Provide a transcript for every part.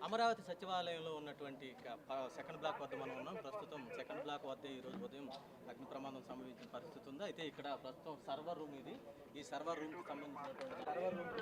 అమరావతి సచివాలయంలో ఉన్నటువంటి second black వద్ద మనం ఉన్నాం. ప్రస్తుతం సెకండ్ బ్లాక్ వద్ద ఈరోజు ఉదయం అగ్ని ప్రమాదం సంభవించిన పరిస్థితి ఉంది. అయితే ఇక్కడ ప్రస్తుతం సర్వర్ రూమ్ ఇది. ఈ సర్వర్ రూమ్కి సంబంధించినటువంటి సర్వర్ రూమ్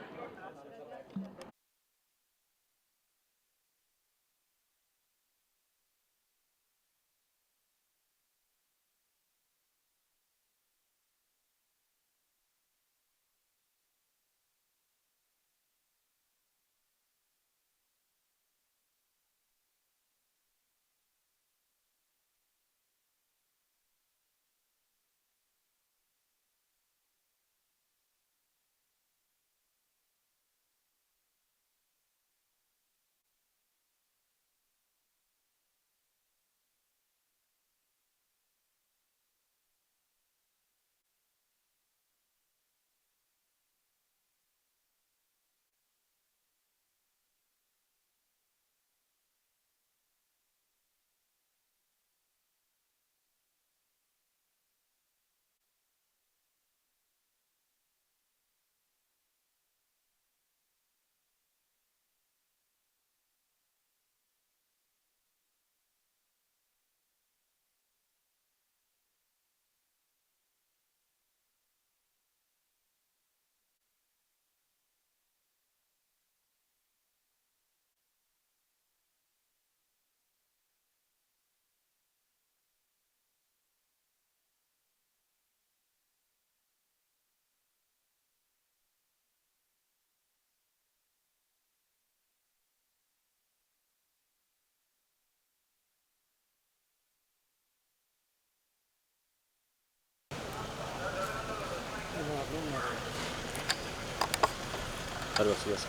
Yes.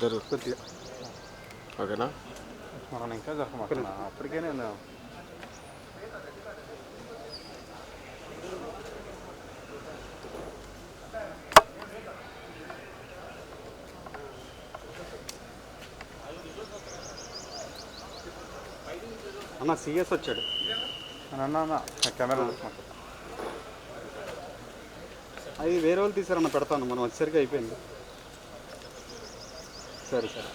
జరుగుతుంది ఓకేనా మనం ఇంకా జరగమాకన్నా అప్పటికే నేను అన్న సిఎస్ వచ్చాడు అన్న కెమెరా అది వేరే వాళ్ళు తీసారన్న పెడతాను మనం వచ్చేసరికి అయిపోయింది సరే సరే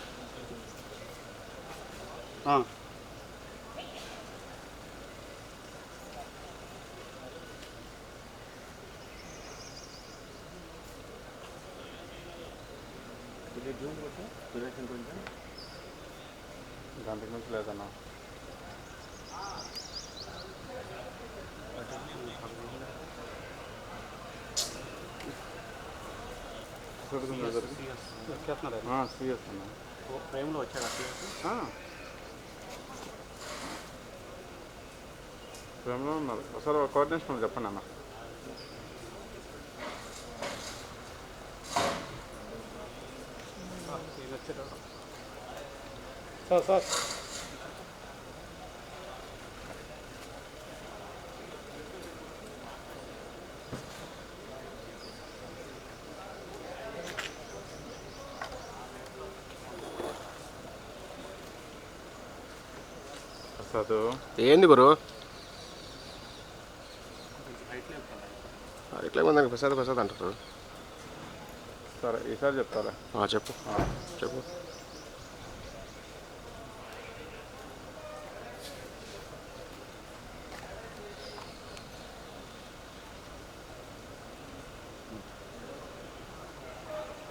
గంటకి నుంచి లేదన్నా సిఎస్ అన్న ఫ్రేమ్లో వచ్చాడు ఫ్రేమ్లో ఉన్నారు ఒకసారి కోఆర్డినేషన్ చెప్పండి అన్న సార్ ఏంది గురు ఇట్లా మంది ప్రసాద్ ప్రసాద్ అంటారు సరే ఈసారి చెప్తారా చెప్పు చెప్పు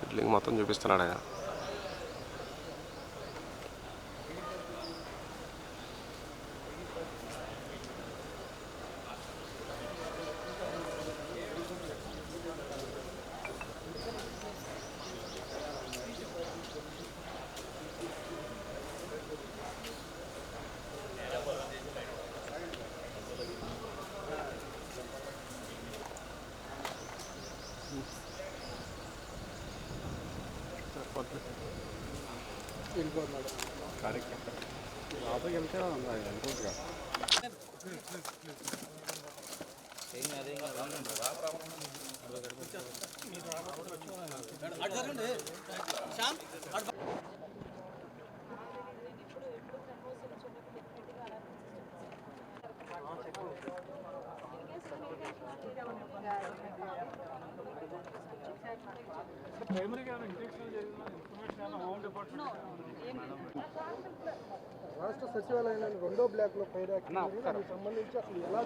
బిల్డింగ్ మొత్తం చూపిస్తున్నాడు ఆయన వెళ్ళిపోతున్నాడు కార్యక్రమం లోపలికి వెళ్తే అనుకుంటుగా రాష్ట్ర సచివాలయంలోని 2వ బ్లాక్లో ఫైర్ యాక్సిడెంట్ సంబంధించి అసలు ఎలా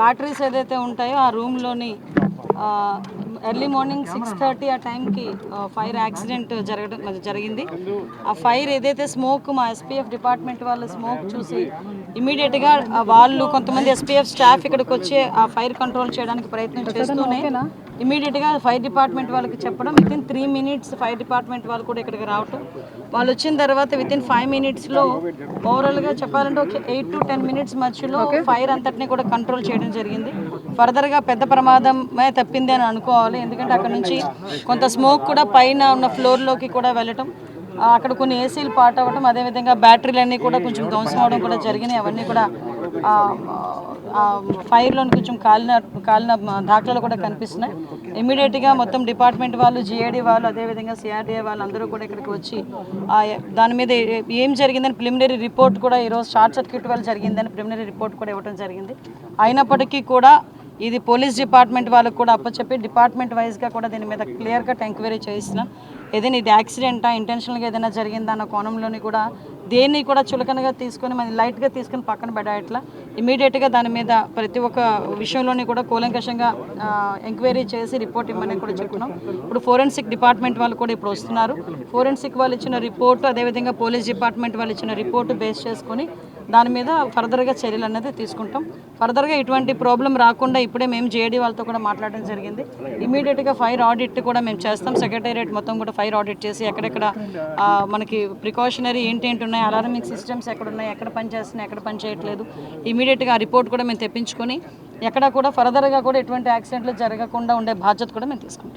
బ్యాటరీస్ ఏదైతే ఉంటాయో ఆ రూమ్లోని ఎర్లీ మార్నింగ్ 6:30 ఆ టైంకి ఫైర్ యాక్సిడెంట్ జరిగింది. ఆ ఫైర్ ఏదైతే స్మోక్ మా ఎస్పీఎఫ్ డిపార్ట్మెంట్ వాళ్ళు స్మోక్ చూసి ఇమీడియట్గా వాళ్ళు కొంతమంది ఎస్పీఎఫ్ స్టాఫ్ ఇక్కడికి వచ్చి ఆ ఫైర్ కంట్రోల్ చేయడానికి ప్రయత్నం చేస్తూనే ఇమీడియట్గా ఫైర్ డిపార్ట్మెంట్ వాళ్ళకి చెప్పడం, వితిన్ 3 minutes ఫైర్ డిపార్ట్మెంట్ వాళ్ళు కూడా ఇక్కడికి రావటం. వాళ్ళు వచ్చిన తర్వాత వితిన్ 5 minutesలో ఓవరాల్గా చెప్పాలంటే ఒక 8 to 10 minutes మధ్యలో ఫైర్ అంతటినీ కూడా కంట్రోల్ చేయడం జరిగింది. ఫర్దర్గా పెద్ద ప్రమాదమే తప్పింది అని అనుకోవాలి, ఎందుకంటే అక్కడ నుంచి కొంత స్మోక్ కూడా పైన ఉన్న ఫ్లోర్లోకి కూడా వెళ్ళటం, అక్కడ కొన్ని ఏసీలు పాట్ అవ్వడం, అదేవిధంగా బ్యాటరీలన్నీ కూడా కొంచెం ధ్వంసం అవడం కూడా జరిగినాయి. అవన్నీ కూడా ఫైర్లోని కొంచెం కాలిన దాఖలాలు కూడా కనిపిస్తున్నాయి. ఇమీడియట్గా మొత్తం డిపార్ట్మెంట్ వాళ్ళు, జిఐడి వాళ్ళు, అదేవిధంగా సిఆర్డీఏ వాళ్ళు అందరూ కూడా ఇక్కడికి వచ్చి దాని మీద ఏం జరిగిందని ప్రిలిమినరీ రిపోర్ట్ కూడా ఈరోజు షార్ట్ సర్క్యూట్ వల్ల జరిగిందని ప్రిలిమినరీ రిపోర్ట్ కూడా ఇవ్వడం జరిగింది. అయినప్పటికీ కూడా ఇది పోలీస్ డిపార్ట్మెంట్ వాళ్ళకు కూడా అప్పచెప్పి డిపార్ట్మెంట్ వైజ్గా కూడా దీని మీద క్లియర్ కట్ ఎంక్వైరీ చేయిస్తున్నాం. ఏదైనా ఇది యాక్సిడెంటా, ఇంటెన్షనల్గా ఏదైనా జరిగిందా అన్న కోణంలోని కూడా దేన్ని కూడా చులకనగా తీసుకొని మనం లైట్గా తీసుకొని పక్కన పెట్టాట్లా ఇమీడియట్గా దాని మీద ప్రతి ఒక్క విషయంలోని కూడా కూలంకషంగా ఎంక్వైరీ చేసి రిపోర్ట్ ఇవ్వమని కూడా చెప్తున్నాం. ఇప్పుడు ఫోరెన్సిక్ డిపార్ట్మెంట్ వాళ్ళు కూడా ఇప్పుడు వస్తున్నారు. ఫోరెన్సిక్ వాళ్ళు ఇచ్చిన రిపోర్టు, అదేవిధంగా పోలీస్ డిపార్ట్మెంట్ వాళ్ళు ఇచ్చిన రిపోర్టు బేస్ చేసుకొని దాని మీద ఫర్దర్గా చర్యలు అనేది తీసుకుంటాం. ఫర్దర్గా ఇటువంటి ప్రాబ్లం రాకుండా ఇప్పుడే మేము జేడీ వాళ్ళతో కూడా మాట్లాడడం జరిగింది. ఇమీడియట్గా ఫైర్ ఆడిట్ కూడా మేము చేస్తాం. సెక్రటేరియట్ మొత్తం కూడా ఫైర్ ఆడిట్ చేసి ఎక్కడెక్కడ మనకి ప్రికాషనరీ ఏంటి ఉన్నాయి, అలారమింగ్ సిస్టమ్స్ ఎక్కడ ఉన్నాయి, ఎక్కడ పనిచేస్తున్నాయి, ఎక్కడ పని చేయట్లేదు, ఇమీడియట్గా ఆ రిపోర్ట్ కూడా మేము తెప్పించుకొని ఎక్కడ కూడా ఫర్దర్గా కూడా ఎటువంటి యాక్సిడెంట్లు జరగకుండా ఉండే బాధ్యత కూడా మేము తీసుకుంటాం.